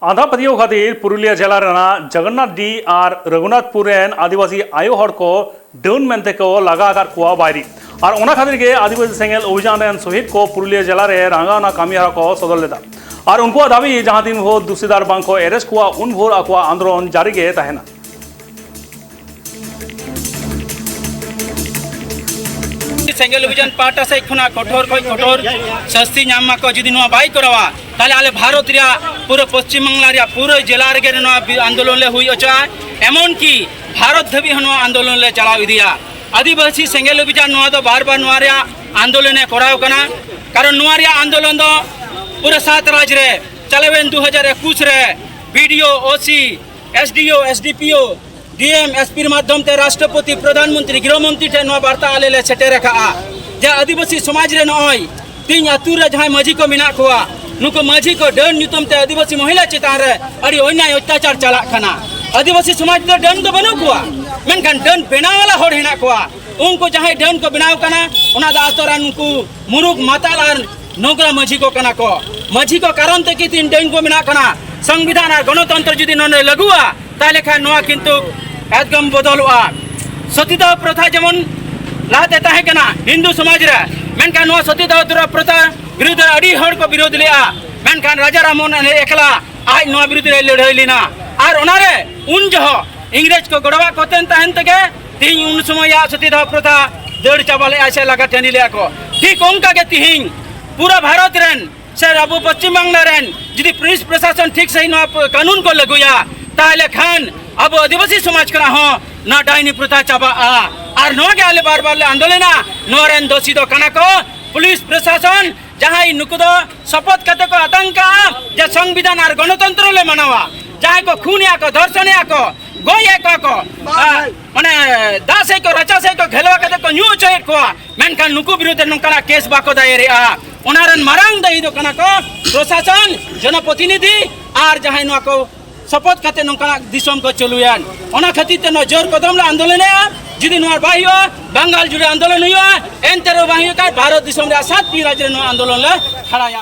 आंध्र प्रदेश खातिर पुरुलिया जिला रेना जगन्नाथ डी और रघुनाथपुर आदिवासी आयो हड़ को डन मेनते को लगा आकार कुआ बायरी और ओना खातिर के आदिवासी सेंगेल अभियान सहित को पुरुलिया जिला रे रांगाना कामियारा को सदर लेदा और उनको दाबी जहां दिन भोर दुसीदार बांग को एरेस्ट कुआ उन भोर आकुआ आंदोलन जारी के तहना सेंगेल अभियान पार्टा से खुना कठोर कठोर शास्ति नामा को जुदी नवा बाई करवा ताले आले भारत रिया पूरे पश्चिम बांग्ला रिया पूरे जिला रे नवा आंदोलन ले हुई अचा एमन की भारत धबी नवा आंदोलन ले चलाव इदिया आदिवासी सेंगेल अभियान नवा दो बार बार नवा रिया आंदोलन ने कराव कना कारण नवा रिया आंदोलन दो पूरे 7 राज्य रे चलेवेन 2021 रे बीडीओ ओसी एसडीओ एसडीपीओ डीएम एसपी माध्यम ते राष्ट्रपति प्रधानमंत्री गृहमंत्री ठे नवा वार्ता आले ले सेटे रखा जे आदिवासी समाज रे नय तीन आतु रे जहां माझी को मिना कोआ नुको माझी को डन नुतम ते आदिवासी महिला चितान रे अड़ी अन्याय अत्याचार चला खाना आदिवासी समाज तो डन तो बनो कोआ मेनखान डन बेनाव वाला होड़ हेना कोआ उनको जहां डन को बनाव कना ओना दा आतोरान उनको मुरुक माताल आर नोगरा माझी को कना को माझी को कारण ते कि तीन डन को मिना कना संविधान और गणतंत्र जुदी नने लगुआ ताले खा नवा किंतु एकदम बदलुआ सतीदाह प्रथा जेमन लाते ताहे कना हिंदू समाज रे मेनखान नवा सतीदाह प्रथा विरुद्ध अड़ी हड़ को विरोध लिया मेनखान राजा रामन एकला आज नवा विरुद्ध रे लड़ाई लेना और ओनारे उन जो इंग्रेज को गड़वा कोतेन तहन तके तीन उन समय सतीदाह प्रथा दड़ चाबाले ऐसे लगा टेनी लिया को ठीक उनका के तिहिंग पूरा भारत रेन से अब पश्चिम बांग्ला रेन यदि पुलिस प्रशासन ठीक सही नवा कानून को लगुया ताले खान अब आदिवासी समाज करा हो ना डाइनी प्रथा चाबा और नवा के आले बार बार ले आंदोलन नोरेन दोषी दो कना को पुलिस प्रशासन जहां नुको दो शपथ कते को आतंका जे संविधान और गणतंत्र ले मनावा जहां को खूनिया को धर्षणया को गोये को माने दासे को रचासे को घेलवा कते को न्यू चोय को मेनखान नुको विरुद्ध नंकना केस बाको दायरे ओनारन मारांग दई दो कना को प्रशासन जनप्रतिनिधि और जहां नुआ को शपथ खाते नंका दिसम को चलुयान ओना खातिर ते न जोर कदम ले आंदोलन जुदी नोर बाहियो बंगाल जुड़े आंदोलन हुआ एनतेरो बाहियो का भारत दिसम रे 7 राज्य रे आंदोलन ले खड़ाया।